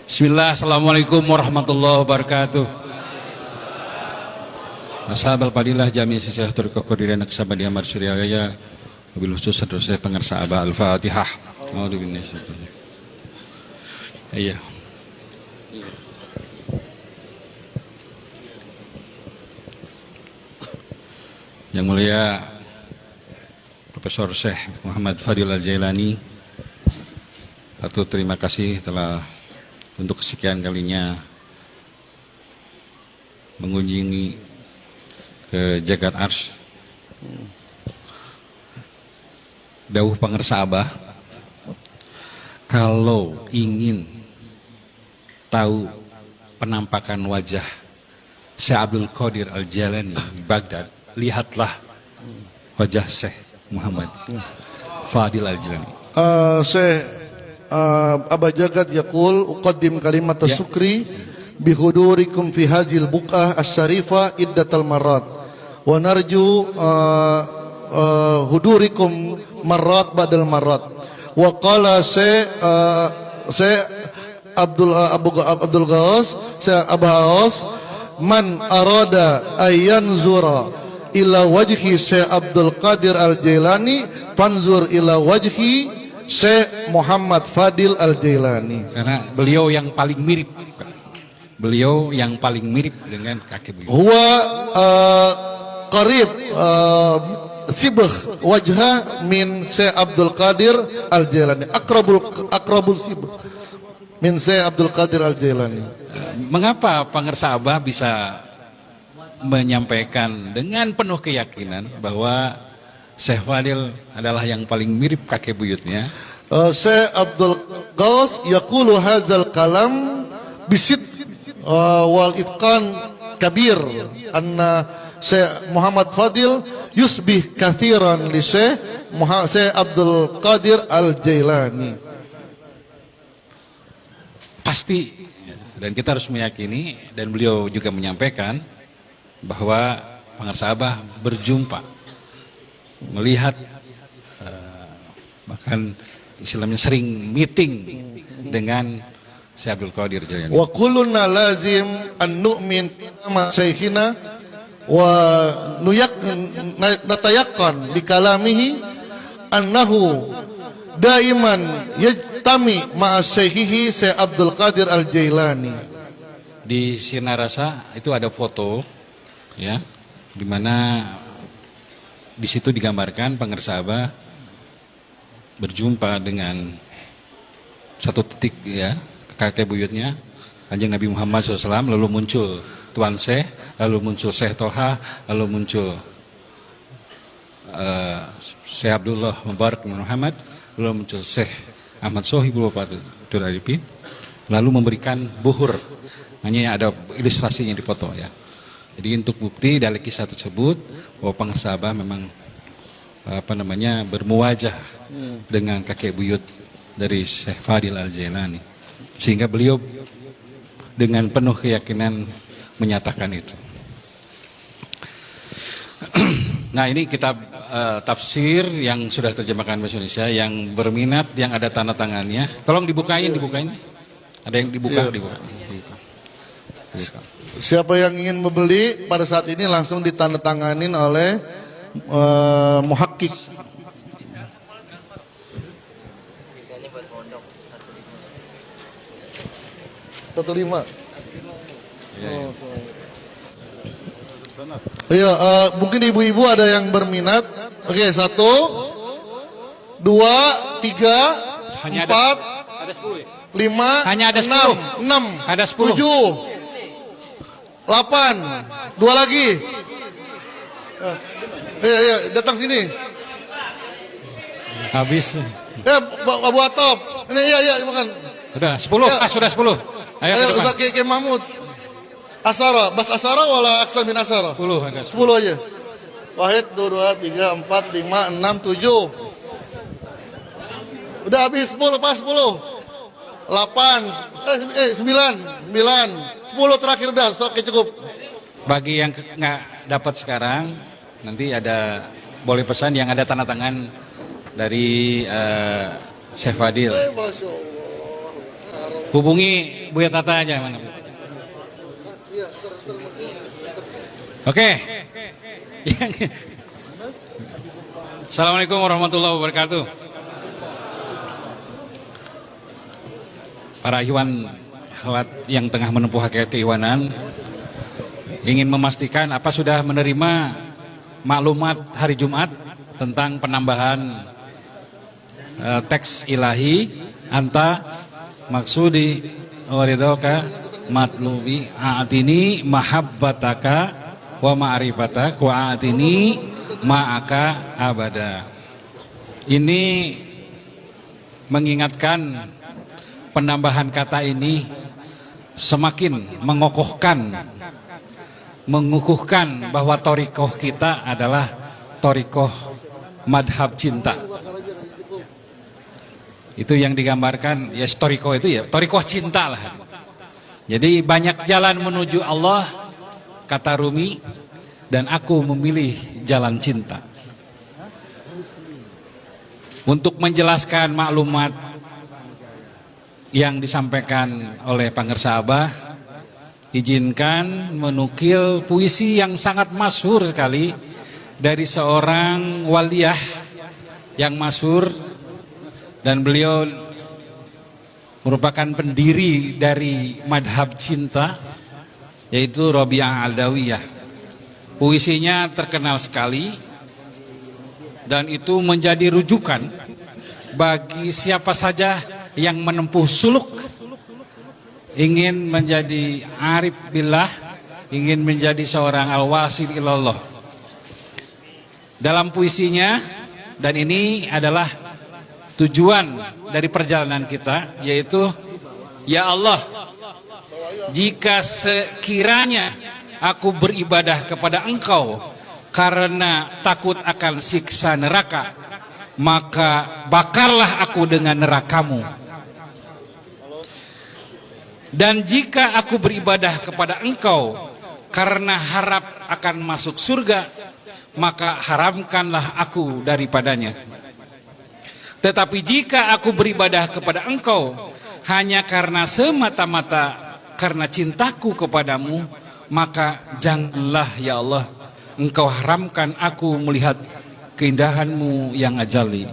Bismillah, assalamualaikum warahmatullahi wabarakatuh. Ashabal fadilah jami' sisah turko qadiran aksabadi amar syariah wabil khusus saudara pengarsa abah al-fatihah. A'udzubillahi minasyaitonir rajim. Iya. Yang mulia Profesor Syekh Muhammad Fadil Al-Jailani, terima kasih telah untuk kesekian kalinya mengunjungi ke Jagat Ars. Dawuh pangersa abah, kalau ingin tahu penampakan wajah Syekh Abdul Qadir Al-Jailani di Baghdad, lihatlah wajah Syekh Muhammad Fadil Al-Jailani. Syekh Abah Jagat yaqul uqaddim kalimat syukri bihudurikum fi hadzal buqah asy-syarifah iddatal marrat wa narju hudurikum marrat ba'dal marrat wa qala Syekh Abdul Ghaus Syekh Abah Ghaus man arada ayanzura ila wajhi Syekh Abdul Qadir Al-Jailani fanzur ila wajhi Syekh Muhammad Fadil Al-Jailani. Karena beliau yang paling mirip. Beliau yang paling mirip dengan kakek beliau. Huwa qarib sibh wajha min Syekh Abdul Qadir Al-Jailani. Akrabul sibh min Syekh Abdul Qadir Al-Jailani. Mengapa pangersa abah bisa menyampaikan dengan penuh keyakinan bahwa Syekh Fadil adalah yang paling mirip kakek buyutnya? Syekh Abdul Ghaus yaqulu hadzal kalam bisid wal itqan kabir anna Syekh Muhammad Fadil yusbih kathiran li Syekh Abdul Qadir Al-Jailani. Pasti, dan kita harus meyakini, dan beliau juga menyampaikan bahwa pangersa abah berjumpa, melihat, bahkan istilahnya sering meeting dengan Syekh Abdul Qadir Jailani. Wa kulluna lazim an nu'min ma syekhina wa natayaqqan bi kalamihi annahu daiman yajtami ma syekhihi Syekh Abdul Qadir Al-Jailani. Di Sinarasa itu ada foto, ya, di mana di situ digambarkan pangersa abah berjumpa dengan satu titik, ya, kakek buyutnya Kanjeng Nabi Muhammad SAW, lalu muncul Tuan Syekh, lalu muncul Syekh Tolha, lalu muncul Syekh Abdullah Mubarak Muhammad, lalu muncul Syekh Ahmad Sohibul Wafatul Arifin, lalu memberikan buhur. Hanya ada ilustrasinya di foto, ya. Jadi untuk bukti dari kisah tersebut bahwa pangersa abah memang bermuwajah dengan kakek buyut dari Syekh Fadil Al-Jailani, sehingga beliau dengan penuh keyakinan menyatakan itu. Nah, ini kitab tafsir yang sudah terjemahkan bahasa Indonesia, yang berminat, yang ada tanda tangannya, tolong dibukain. Ada yang dibuka. Siapa yang ingin membeli pada saat ini langsung ditandatanganin oleh muhakkik. Satu lima. Iya, mungkin ibu-ibu ada yang berminat. Oke, 1, 2, 3, 4, 5, hanya ada 10. 6, Ada 10. 7, 8, 2 lagi. Iya, datang sini. Habis. Ya, Abu Atop. Ini iya, makan. Sudah 10. Ya. Sudah 10. Ayo Ustaz Kiai Mahmud. Asara, bas asara wala aksar min asara? 10 ada. 10 aja. Wahid, 2, 3, 4, 5, 6, 7. Udah habis 10, pas 10. 8, 9, 10 terakhir dah, oke cukup. Bagi yang nggak dapat sekarang, nanti ada boleh pesan yang ada tanda tangan dari Syekh Fadil. Masya Allah. Hubungi Buya Tata aja mana. Oke. Assalamualaikum warahmatullahi wabarakatuh. Para ikhwan yang tengah menempuh hakikat keikhwanan, ingin memastikan apa sudah menerima maklumat hari Jumat tentang penambahan teks ilahi anta maksudi waridoka matlubi a'atini mahabbataka wa ma'rifatak wa a'atini ma'aka abada. Ini mengingatkan penambahan kata ini semakin mengukuhkan bahwa thariqah kita adalah thariqah madhab cinta. Itu yang digambarkan ya, thariqah itu ya thariqah cinta lah. Jadi banyak jalan menuju Allah, kata Rumi, dan aku memilih jalan cinta. Untuk menjelaskan maklumat yang disampaikan oleh Pangersa Abah, izinkan menukil puisi yang sangat masyhur sekali dari seorang waliyah yang masyhur, dan beliau merupakan pendiri dari madhab cinta, yaitu Rabi'ah Adawiyah. Puisinya terkenal sekali dan itu menjadi rujukan bagi siapa saja yang menempuh suluk, ingin menjadi arif billah, ingin menjadi seorang al-wasil ilallah. Dalam puisinya, dan ini adalah tujuan dari perjalanan kita, yaitu ya Allah, jika sekiranya aku beribadah kepada Engkau karena takut akan siksa neraka, maka bakarlah aku dengan nerakamu. Dan jika aku beribadah kepada Engkau karena harap akan masuk surga, maka haramkanlah aku daripadanya. Tetapi jika aku beribadah kepada Engkau hanya karena semata-mata karena cintaku kepadamu, maka janganlah ya Allah Engkau haramkan aku melihat keindahanmu yang ajali.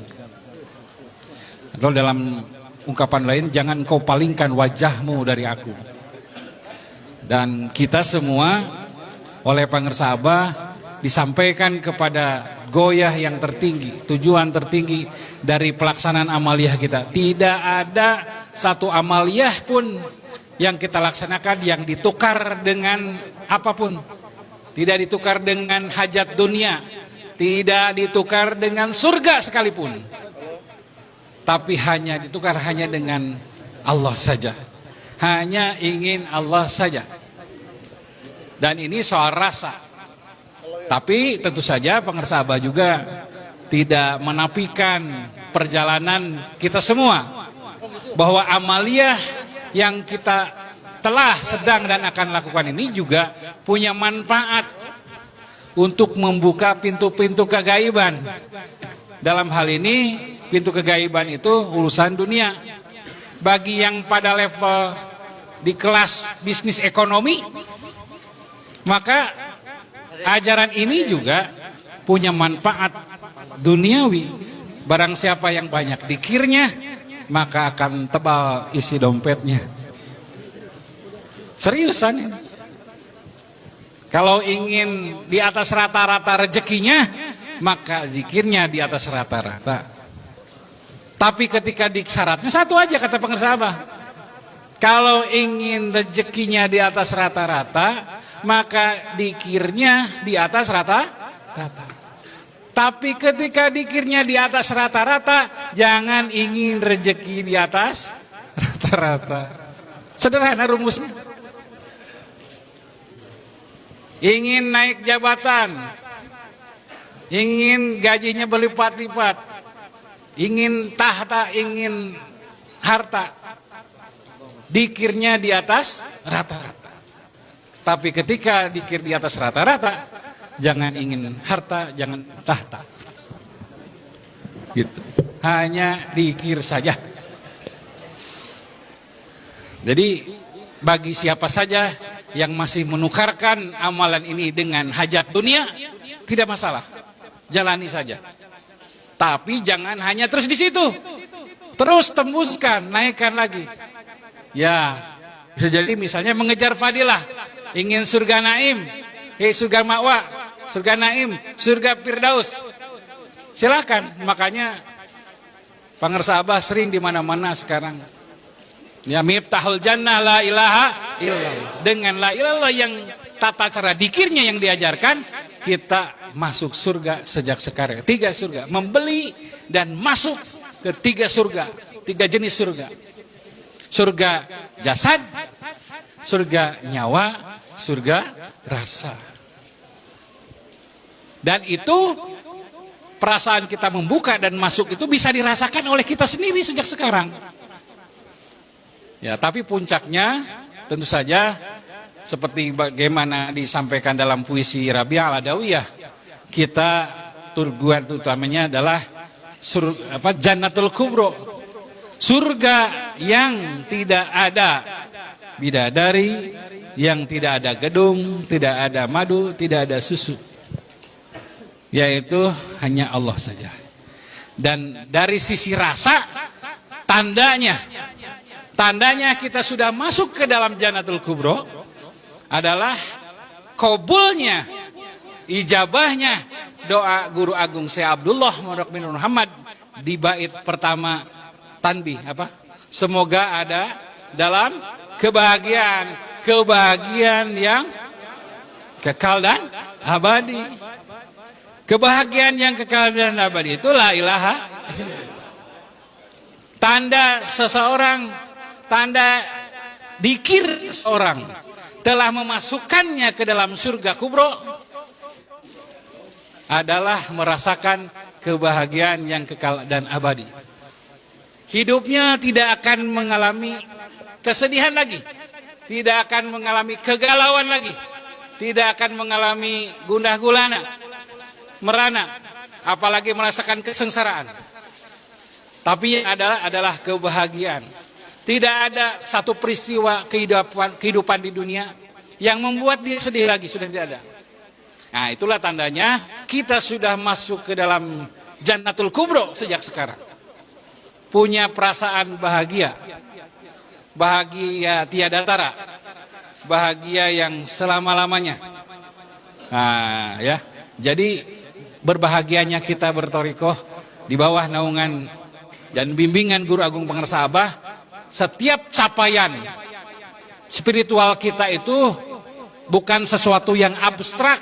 Atau dalam ungkapan lain, jangan Engkau palingkan wajahmu dari aku. Dan kita semua oleh Pangersa Abah disampaikan kepada goyah yang tertinggi, tujuan tertinggi dari pelaksanaan amaliyah kita. Tidak ada satu amaliyah pun yang kita laksanakan yang ditukar dengan apapun. Tidak ditukar dengan hajat dunia, tidak ditukar dengan surga sekalipun. Tapi hanya ditukar hanya dengan Allah saja. Hanya ingin Allah saja. Dan ini soal rasa. Tapi tentu saja Pangersa Abah juga tidak menafikan perjalanan kita semua, bahwa amaliyah yang kita telah, sedang, dan akan lakukan ini juga punya manfaat untuk membuka pintu-pintu kegaiban. Dalam hal ini pintu kegaiban itu urusan dunia. Bagi yang pada level di kelas bisnis ekonomi, maka ajaran ini juga punya manfaat duniawi. Barang siapa yang banyak dikirnya, maka akan tebal isi dompetnya. Seriusan ini. Kalau ingin di atas rata-rata rezekinya, maka zikirnya di atas rata-rata. Tapi ketika syaratnya satu aja, kata Pangersa Abah. Kalau ingin rezekinya di atas rata-rata, maka dikirnya di atas rata-rata. Tapi ketika dikirnya di atas rata-rata, jangan ingin rezeki di atas rata-rata. Sederhana rumusnya. Ingin naik jabatan, ingin gajinya berlipat-lipat, ingin tahta, ingin harta, dikirnya di atas rata-rata. Tapi ketika dikir di atas rata-rata, jangan ingin harta, jangan tahta. Gitu. Hanya dikir saja. Jadi bagi siapa saja yang masih menukarkan amalan ini dengan hajat dunia, tidak masalah, jalani saja. Tapi jangan hanya terus di situ, terus tembuskan, naikkan lagi. Ya, bisa jadi misalnya mengejar fadilah, ingin surga naim, surga ma'wa, surga naim, surga firdaus. Silakan. Makanya Pangersa Abah sering di mana-mana sekarang. Ya, miftahul jannah la ilaha illallah. Dengan la ilallah yang tata cara dikirnya yang diajarkan, kita masuk surga sejak sekarang. 3 surga, membeli dan masuk ke 3 surga, 3 jenis surga. Surga jasad, surga nyawa, surga rasa. Dan itu perasaan kita membuka dan masuk itu bisa dirasakan oleh kita sendiri sejak sekarang. Ya, tapi puncaknya tentu saja seperti bagaimana disampaikan dalam puisi Rabi'ah Al-Adawiyah, kita tujuan utamanya adalah Jannatul Kubro, surga yang tidak ada bidadari, yang tidak ada gedung, tidak ada madu, tidak ada susu, yaitu hanya Allah saja. Dan dari sisi rasa, tandanya kita sudah masuk ke dalam Jannatul Kubro adalah kabulnya, ijabahnya doa Guru Agung Syekh Abdullah bin Muhammad di bait pertama tanbih apa? Semoga ada dalam kebahagiaan yang kekal dan abadi. Kebahagiaan yang kekal dan abadi itu la ilaha illallah. Tanda seseorang, tanda dikir seorang telah memasukkannya ke dalam surga kubro adalah merasakan kebahagiaan yang kekal dan abadi. Hidupnya tidak akan mengalami kesedihan lagi, tidak akan mengalami kegalauan lagi, tidak akan mengalami gundah gulana, merana, apalagi merasakan kesengsaraan. Tapi yang adalah kebahagiaan. Tidak ada satu peristiwa kehidupan di dunia yang membuat dia sedih lagi, sudah tidak ada. Nah, itulah tandanya kita sudah masuk ke dalam Jannatul Kubro sejak sekarang. Punya perasaan bahagia. Bahagia tiada tara. Bahagia yang selama-lamanya. Nah, ya. Jadi berbahagianya kita bertorikoh di bawah naungan dan bimbingan Guru Agung Pangersa Abah. Setiap capaian spiritual kita itu bukan sesuatu yang abstrak,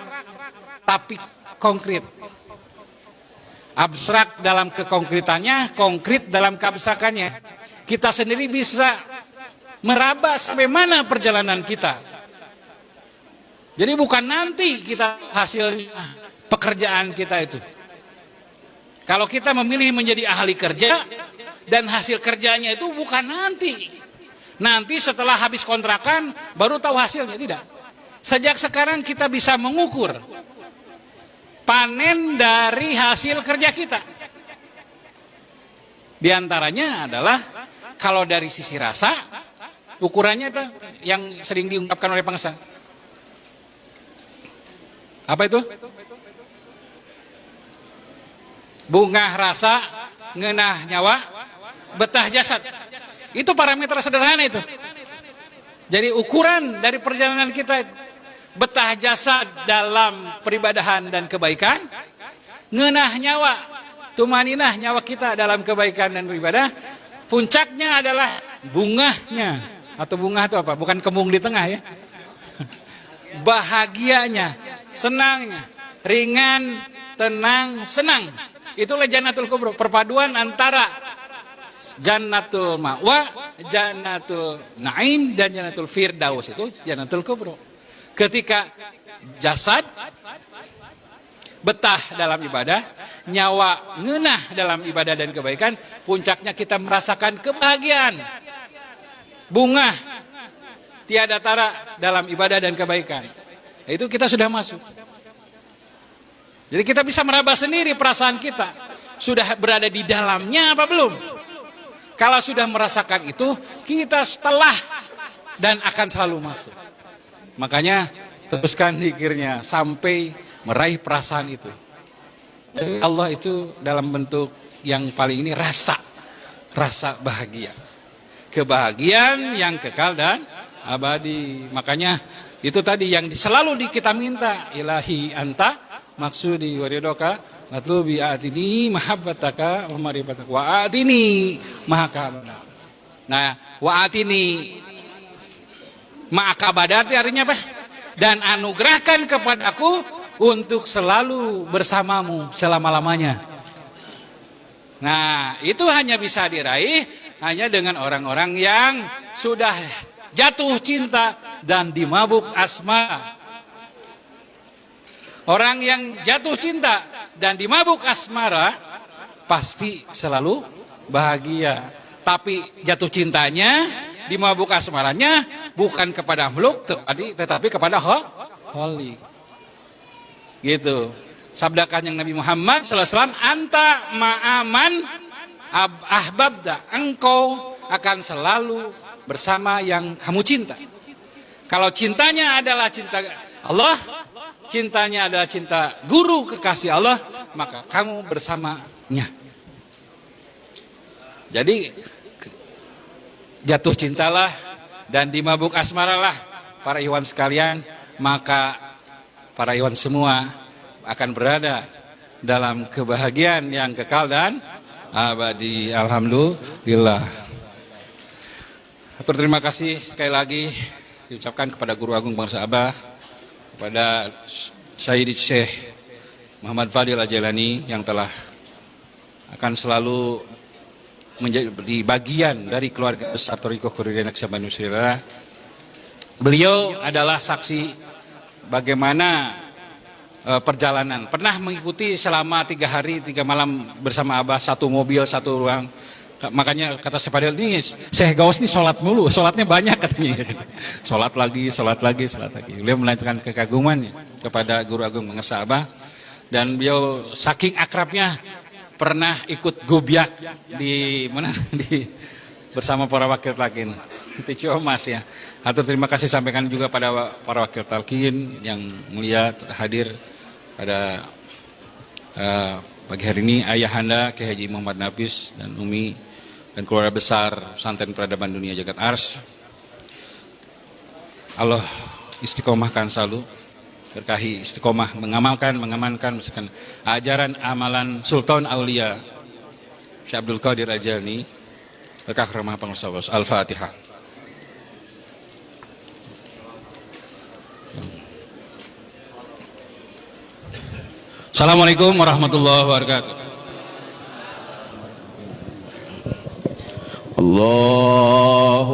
tapi konkret. Abstrak dalam kekonkretannya, konkret dalam keabstrakannya. Kita sendiri bisa meraba sampai mana perjalanan kita. Jadi bukan nanti kita hasilnya pekerjaan kita itu. Kalau kita memilih menjadi ahli kerja dan hasil kerjanya itu bukan nanti. Nanti setelah habis kontrakan baru tahu hasilnya, tidak. Sejak sekarang kita bisa mengukur panen dari hasil kerja kita. Di antaranya adalah kalau dari sisi rasa, ukurannya itu yang sering diungkapkan oleh Pangersa. Apa itu? Bunga rasa, ngeunah nyawa, betah jasad. Itu parameter sederhana itu. Jadi ukuran dari perjalanan kita itu, betah jasad dalam peribadahan dan kebaikan, ngeunah nyawa, tumaninah nyawa kita dalam kebaikan dan beribadah. Puncaknya adalah bungahnya, atau bunga itu apa? Bukan kembung di tengah ya. Bahagianya, senangnya, ringan, tenang, senang. Itulah Jannatul Kubro, perpaduan antara Jannatul Ma'wa, Jannatul Naim dan Jannatul Firdaus, itu Jannatul Kubro. Ketika jasad betah dalam ibadah, nyawa ngeunah dalam ibadah dan kebaikan, puncaknya kita merasakan kebahagiaan. Bunga tiada tara dalam ibadah dan kebaikan. Itu kita sudah masuk. Jadi kita bisa meraba sendiri perasaan kita. Sudah berada di dalamnya apa belum? Kalau sudah merasakan itu, kita setelah dan akan selalu masuk. Makanya teruskan zikirnya sampai meraih perasaan itu. Jadi Allah itu dalam bentuk yang paling ini rasa bahagia. Kebahagiaan yang kekal dan abadi. Makanya itu tadi yang selalu kita minta, ilahi anta maksudi waridoka matlubi atini mahabbataka wa marifataka wa atini mahakabana. Nah, wa atini ma'akabadati artinya apa? Dan anugerahkan kepadaku untuk selalu bersamamu selama-lamanya. Nah, itu hanya bisa diraih hanya dengan orang-orang yang sudah jatuh cinta dan dimabuk asmara. Orang yang jatuh cinta dan dimabuk asmara pasti selalu bahagia. Tapi jatuh cintanya, dimabuk asmaranya bukan kepada makhluk tetapi kepada Khalik. Gitu. Sabdakan yang Nabi Muhammad SAW, anta ma'aman ahbabda, engkau akan selalu bersama yang kamu cinta. Kalau cintanya adalah cinta Allah, cintanya adalah cinta guru kekasih Allah, maka kamu bersamanya. Jadi jatuh cintalah dan dimabuk asmaralah para ikhwan sekalian, maka para ikhwan semua akan berada dalam kebahagiaan yang kekal dan abadi. Alhamdulillah. Terima kasih sekali lagi diucapkan kepada Guru Agung Bangsa Abah, kepada Sayyidi Syekh Muhammad Fadil Al-Jailani yang telah akan selalu menjadi bagian dari keluarga besar Thariqah Khairuddin Aksabanul Sirah. Beliau adalah saksi bagaimana perjalanan. Pernah mengikuti selama 3 hari 3 malam bersama Abah, satu mobil, satu ruang. Makanya kata Syekh Fadil, ini Syekh Gaus ini sholat mulu, sholatnya banyak katanya. Sholat lagi. Beliau melanjutkan kekaguman kepada Guru Agung Bangsa Abah. Dan beliau saking akrabnya pernah ikut gubiak di mana bersama para wakil talqin. Itu Ciomas ya. Atur terima kasih sampaikan juga pada para wakil talqin yang mulia hadir pada pagi hari ini, Ayahanda Kiai Haji Muhammad Nafis dan Umi dan keluarga besar Pesantren Peradaban Dunia Jagat Ars. Allah istiqomahkan selalu, berkahi istiqomah mengamankan misalkan ajaran amalan Sultan Aulia Syekh Abdul Qadir Al-Jailani. Berkah rahmah pengusaha. Al-Fatihah. Assalamualaikum warahmatullahi wabarakatuh. Allahumma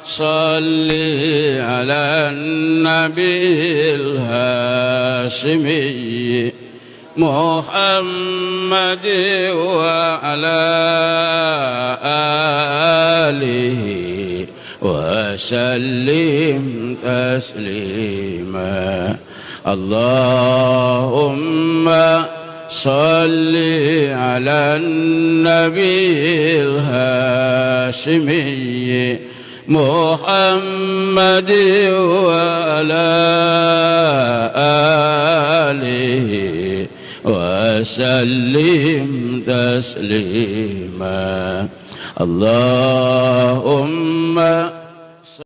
salli ala nabiyil hashimi Muhammad wa ala alihi wa sallim taslima. Allahumma salli ala nabiyil hashimi Muhammad wa ala alihi wa sallim taslima. Allahumma